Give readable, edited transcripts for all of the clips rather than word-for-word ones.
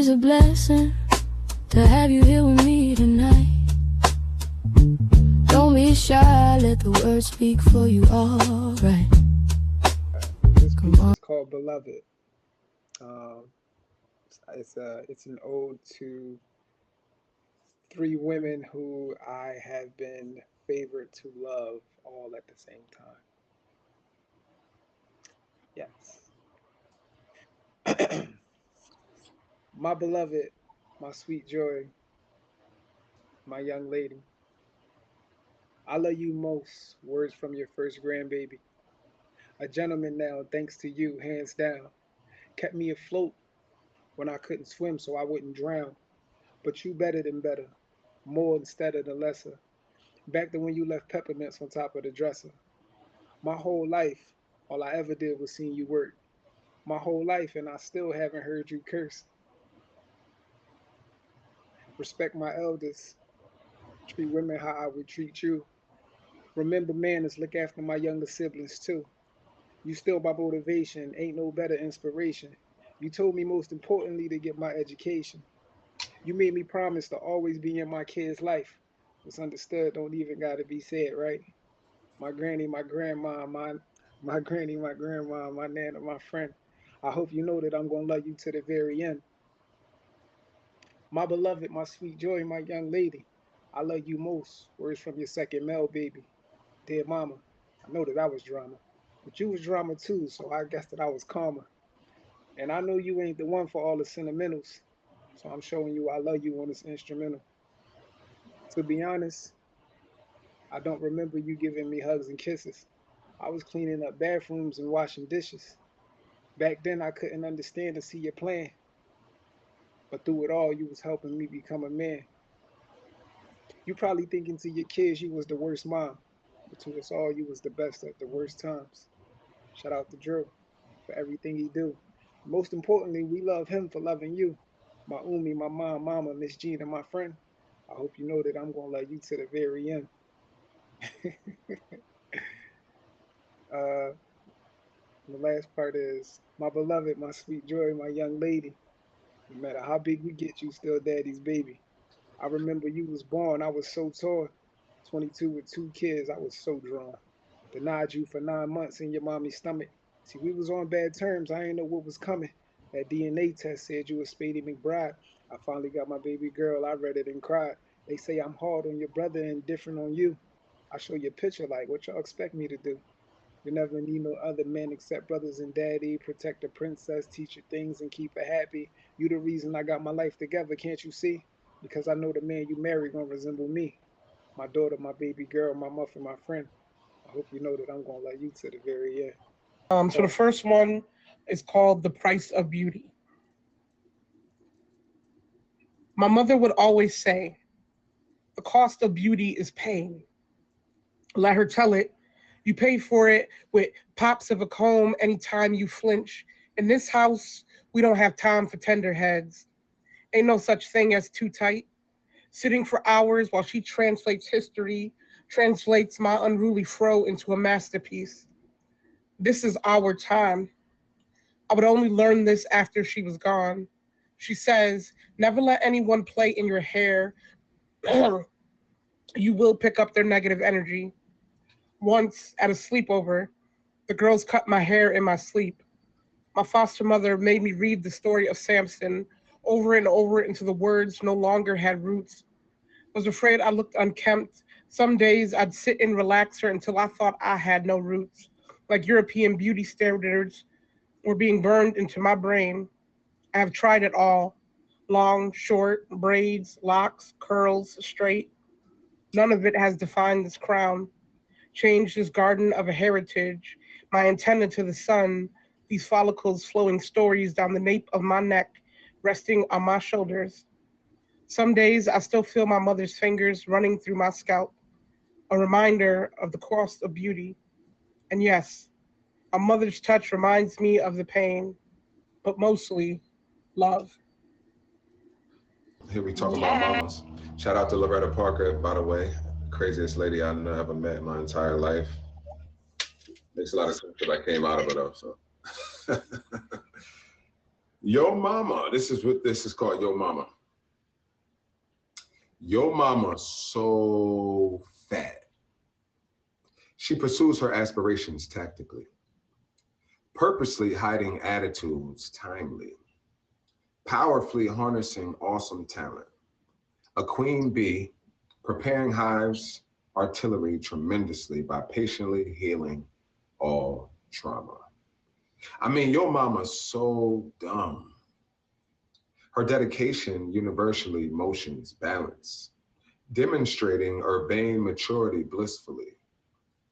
is a blessing to have you here with me tonight. Don't be shy, let the words speak for you, alright. This piece is called Beloved. It's an ode to three women who I have been favored to love all at the same time. Yes. My beloved, my sweet joy, my young lady. I love you most. Words from your first grandbaby. A gentleman now, thanks to you, hands down. Kept me afloat when I couldn't swim so I wouldn't drown. But you better than better. More instead of the lesser. Back to when you left peppermints on top of the dresser. My whole life, all I ever did was see you work. My whole life, and I still haven't heard you curse. Respect my elders. Treat women how I would treat you. Remember manners, look after my younger siblings too. You still my motivation, ain't no better inspiration. You told me most importantly to get my education. You made me promise to always be in my kid's life. What's understood don't even gotta be said, right? My granny, my grandma, my granny, my grandma, my nana, my friend. I hope you know that I'm gonna love you to the very end. My beloved, my sweet joy, my young lady. I love you most. Words from your second male baby. Dear mama, I know that I was drama. But you was drama too, so I guess that I was calmer. And I know you ain't the one for all the sentimentals. So I'm showing you I love you on this instrumental. To be honest, I don't remember you giving me hugs and kisses. I was cleaning up bathrooms and washing dishes. Back then I couldn't understand and see your plan. But through it all, you was helping me become a man. You probably thinking to your kids you was the worst mom. But to us all, you was the best at the worst times. Shout out to Drew for everything he do. Most importantly, we love him for loving you. My Umi, my mom, mama, Miss Gina, my friend. I hope you know that I'm gonna love you to the very end. uh, the last part is my beloved, my sweet joy, my young lady. No matter how big we get, you still daddy's baby. I remember you was born, I was so tall. 22 with two kids, I was so drawn. Denied you for 9 months in your mommy's stomach. See, we was on bad terms. I ain't know what was coming. That DNA test said you was Spady McBride. I finally got my baby girl. I read it and cried. They say I'm hard on your brother and different on you. I show you a picture like what y'all expect me to do. You never need no other men except brothers and daddy. Protect the princess, teach her things, and keep her happy. You the reason I got my life together, can't you see? Because I know the man you marry gonna resemble me. My daughter, my baby girl, my muffin, my friend. I hope you know that I'm gonna love you to the very end. So the first one is called The Price of Beauty. My mother would always say, the cost of beauty is pain. Let her tell it. You pay for it with pops of a comb anytime you flinch. In this house, we don't have time for tender heads. Ain't no such thing as too tight. Sitting for hours while she translates history, translates my unruly fro into a masterpiece. This is our time. I would only learn this after she was gone. She says, never let anyone play in your hair. You will pick up their negative energy. Once at a sleepover, the girls cut my hair in my sleep. My foster mother made me read the story of Samson over and over until the words no longer had roots. Was afraid I looked unkempt. Some days I'd sit and relax her until I thought I had no roots. Like European beauty standards were being burned into my brain. I have tried it all. Long, short, braids, locks, curls, straight. None of it has defined this crown, changed this garden of a heritage, my antenna to the sun, these follicles flowing stories down the nape of my neck, resting on my shoulders. Some days I still feel my mother's fingers running through my scalp, a reminder of the cost of beauty. And yes, a mother's touch reminds me of the pain, but mostly love. Here we talk about mamas. Shout out to Loretta Parker, by the way. Craziest lady I ever met in my entire life. Makes a lot of sense because I came out of it though. So Yo mama, this is what this is called, yo mama. Yo mama so fat. She pursues her aspirations tactically, purposely hiding attitudes timely, powerfully harnessing awesome talent. A queen bee, preparing hives, artillery tremendously by patiently healing all trauma. I mean, your mama's so dumb. Her dedication universally motions balance, demonstrating urbane maturity blissfully,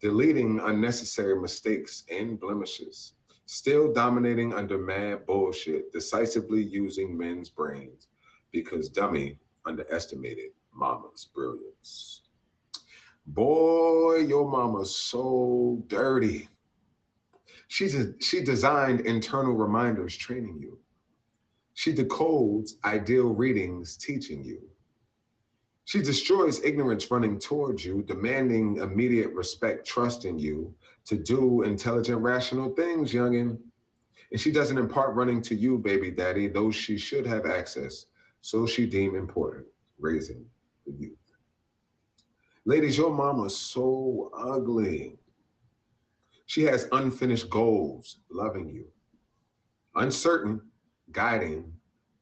deleting unnecessary mistakes and blemishes, still dominating under mad bullshit, decisively using men's brains because dummy underestimated mama's brilliance. Boy, your mama's so dirty. She designed internal reminders training you. She decodes ideal readings teaching you. She destroys ignorance running towards you, demanding immediate respect, trusting you to do intelligent, rational things, youngin'. And she doesn't impart running to you, baby daddy, though she should have access, so she deem important, raising the youth. Ladies, your mama's so ugly. She has unfinished goals, loving you. Uncertain, guiding,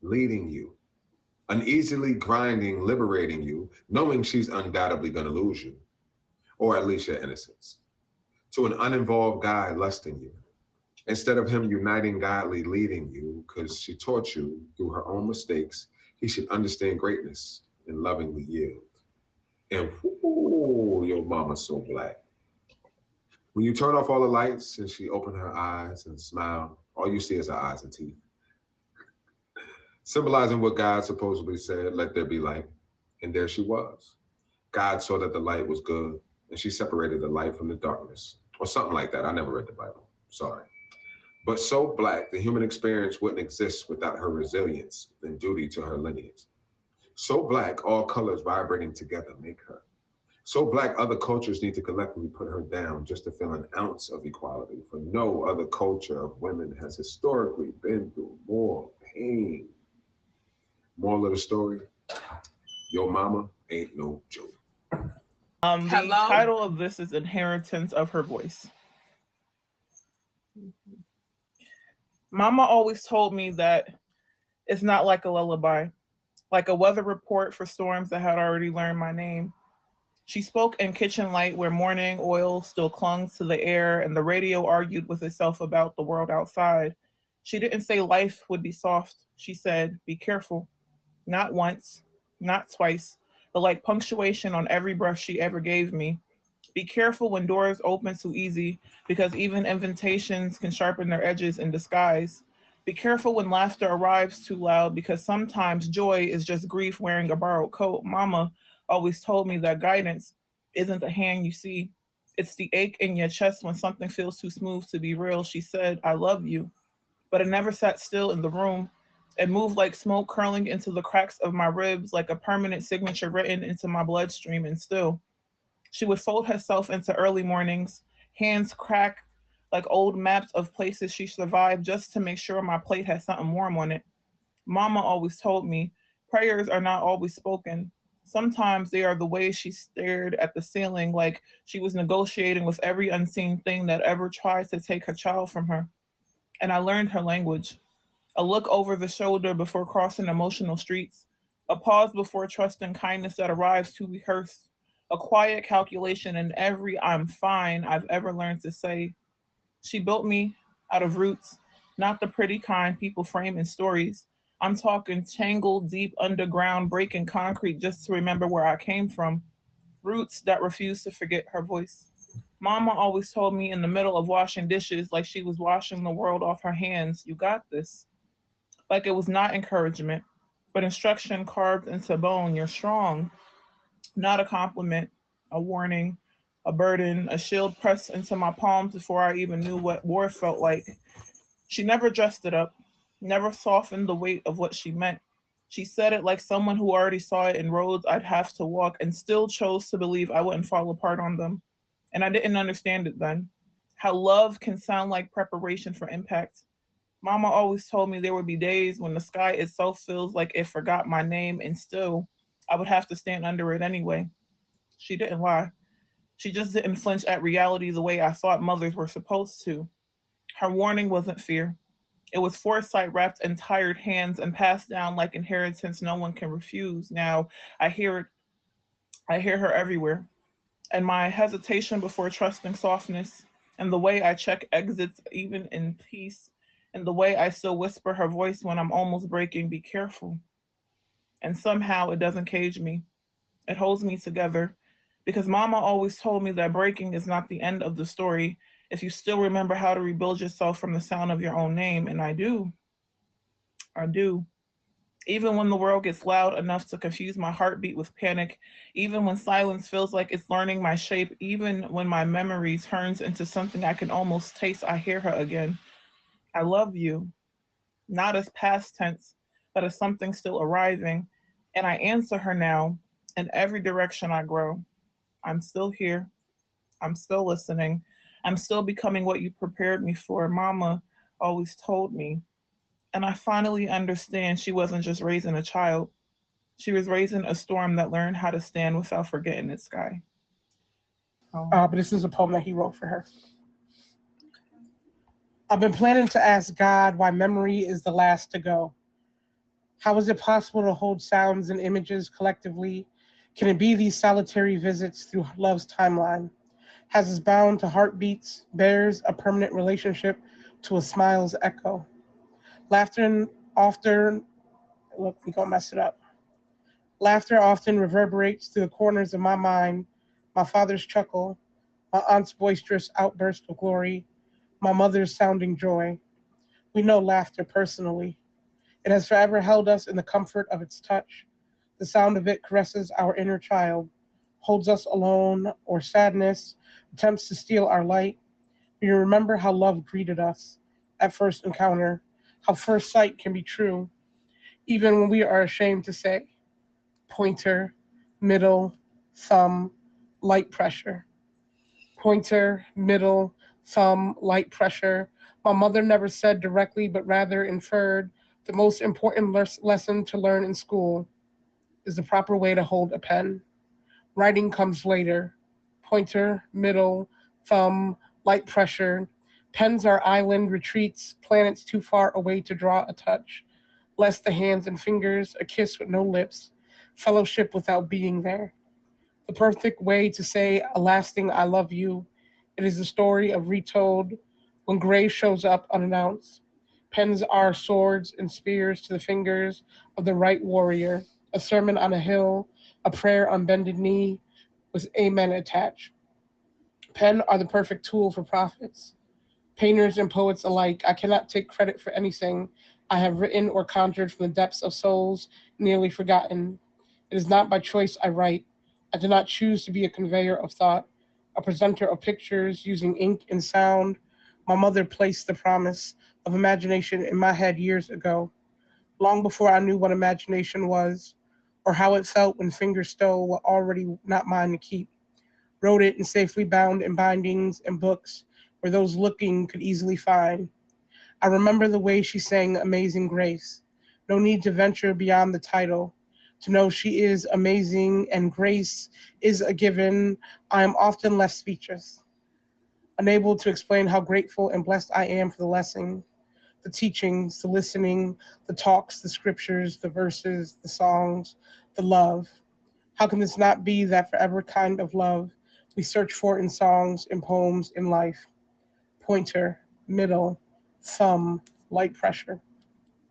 leading you. Uneasily grinding, liberating you, knowing she's undoubtedly gonna lose you, or at least your innocence. To an uninvolved guy lusting you, instead of him uniting godly leading you, because she taught you through her own mistakes, he should understand greatness and lovingly yield. And whoo, your mama's so black. When you turn off all the lights and she opened her eyes and smiled, all you see is her eyes and teeth. Symbolizing what God supposedly said, let there be light. And there she was. God saw that the light was good, and she separated the light from the darkness, or something like that. I never read the Bible, sorry. But so black, the human experience wouldn't exist without her resilience and duty to her lineage. So black, all colors vibrating together make her. So black, other cultures need to collectively put her down just to feel an ounce of equality, for no other culture of women has historically been through more pain. Moral of the story, your mama ain't no joke. The title of this is Inheritance of Her Voice. Mama always told me that it's not like a lullaby, like a weather report for storms that had already learned my name. She spoke in kitchen light where morning oil still clung to the air and the radio argued with itself about the world outside. She didn't say life would be soft. She said, be careful. Not once, not twice, but like punctuation on every breath she ever gave me. Be careful when doors open too easy, because even invitations can sharpen their edges in disguise. Be careful when laughter arrives too loud, because sometimes joy is just grief wearing a borrowed coat. Mama always told me that guidance isn't the hand you see. It's the ache in your chest when something feels too smooth to be real. She said, I love you. But it never sat still in the room. It moved like smoke curling into the cracks of my ribs, like a permanent signature written into my bloodstream. And still, she would fold herself into early mornings, hands cracked like old maps of places she survived just to make sure my plate had something warm on it. Mama always told me, prayers are not always spoken. Sometimes they are the way she stared at the ceiling like she was negotiating with every unseen thing that ever tried to take her child from her. And I learned her language. A look over the shoulder before crossing emotional streets, a pause before trusting kindness that arrives too rehearsed, a quiet calculation in every I'm fine I've ever learned to say. She built me out of roots, not the pretty kind people frame in stories. I'm talking tangled, deep underground, breaking concrete just to remember where I came from. Roots that refuse to forget her voice. Mama always told me in the middle of washing dishes, like she was washing the world off her hands, you got this. Like it was not encouragement, but instruction carved into bone. You're strong. Not a compliment, a warning, a burden, a shield pressed into my palms before I even knew what war felt like. She never dressed it up, never softened the weight of what she meant. She said it like someone who already saw it in roads I'd have to walk and still chose to believe I wouldn't fall apart on them. And I didn't understand it then. How love can sound like preparation for impact. Mama always told me there would be days when the sky itself feels like it forgot my name, and still I would have to stand under it anyway. She didn't lie. She just didn't flinch at reality the way I thought mothers were supposed to. Her warning wasn't fear. It was foresight wrapped in tired hands and passed down like inheritance no one can refuse. Now I hear it. I hear her everywhere. And my hesitation before trusting softness, and the way I check exits even in peace, and the way I still whisper her voice when I'm almost breaking, be careful. And somehow it doesn't cage me. It holds me together. Because mama always told me that breaking is not the end of the story if you still remember how to rebuild yourself from the sound of your own name. And I do. I do. Even when the world gets loud enough to confuse my heartbeat with panic, even when silence feels like it's learning my shape, even when my memory turns into something I can almost taste, I hear her again. I love you, not as past tense, but as something still arriving. And I answer her now in every direction I grow. I'm still here. I'm still listening. I'm still becoming what you prepared me for. Mama always told me. And I finally understand she wasn't just raising a child. She was raising a storm that learned how to stand without forgetting its sky. But this is a poem that he wrote for her. I've been planning to ask God why memory is the last to go. How is it possible to hold sounds and images collectively? Can it be these solitary visits through love's timeline? Has us bound to heartbeats, bears a permanent relationship to a smile's echo? Laughter often, look, we gonna mess it up. Laughter often reverberates through the corners of my mind, my father's chuckle, my aunt's boisterous outburst of glory, my mother's sounding joy. We know laughter personally. It has forever held us in the comfort of its touch. The sound of it caresses our inner child, holds us alone, or sadness attempts to steal our light. We remember how love greeted us at first encounter, how first sight can be true, even when we are ashamed to say. Pointer, middle, thumb, light pressure. Pointer, middle, thumb, light pressure. My mother never said directly, but rather inferred the most important lesson to learn in school is the proper way to hold a pen. Writing comes later. Pointer, middle, thumb, light pressure. Pens are island retreats, planets too far away to draw a touch. Less the hands and fingers, a kiss with no lips, fellowship without being there. The perfect way to say a lasting I love you. It is the story of retold when gray shows up unannounced. Pens are swords and spears to the fingers of the right warrior. A sermon on a hill, a prayer on bended knee with amen attached. Pen are the perfect tool for prophets. Painters and poets alike, I cannot take credit for anything I have written or conjured from the depths of souls nearly forgotten. It is not by choice I write. I did not choose to be a conveyor of thought, a presenter of pictures using ink and sound. My mother placed the promise of imagination in my head years ago, long before I knew what imagination was or how it felt when fingers stole what already not mine to keep. Wrote it and safely bound in bindings and books where those looking could easily find. I remember the way she sang Amazing Grace. No need to venture beyond the title. To know she is amazing and grace is a given, I am often left speechless, unable to explain how grateful and blessed I am for the lesson, the teachings, the listening, the talks, the scriptures, the verses, the songs, the love. How can this not be that forever kind of love we search for in songs, in poems, in life? Pointer, middle, thumb, light pressure.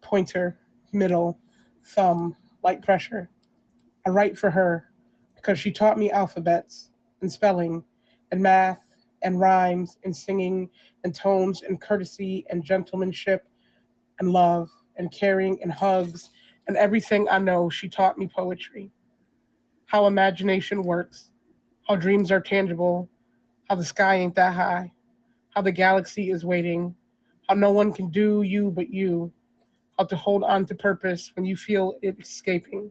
Pointer, middle, thumb, light pressure. I write for her because she taught me alphabets and spelling and math and rhymes and singing and tones and courtesy and gentlemanship and love and caring and hugs and everything I know. She taught me poetry, how imagination works, how dreams are tangible, how the sky ain't that high, how the galaxy is waiting, how no one can do you but you, how to hold on to purpose when you feel it escaping.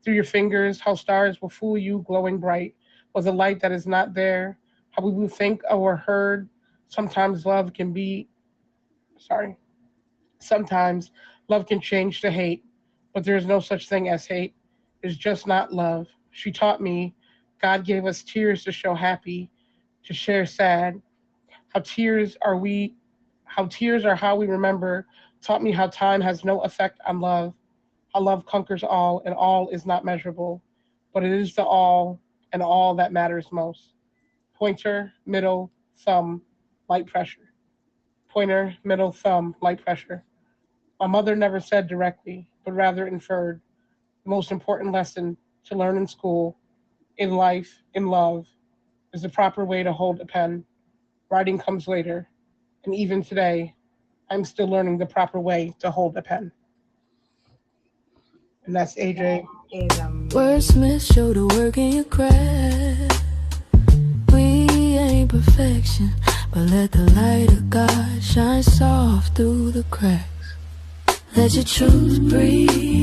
Through your fingers, how stars will fool you glowing bright with a light that is not there, how we will think or heard. Sometimes love can be, sorry, Sometimes love can change to hate, but there is no such thing as hate. It's just not love. She taught me God gave us tears to show happy, to share sad. How tears are we how tears are how we remember, taught me how time has no effect on love, how love conquers all and all is not measurable, but it is the all and all that matters most. Pointer, middle, thumb, light pressure. Pointer, middle, thumb, light pressure. My mother never said directly, but rather inferred. The most important lesson to learn in school, in life, in love, is the proper way to hold a pen. Writing comes later, and even today, I'm still learning the proper way to hold a pen. And that's AJ. Is amazing. Wordsmith, show the work in your craft. We ain't perfection, but let the light of God shine soft through the cracks. Let your truth breathe.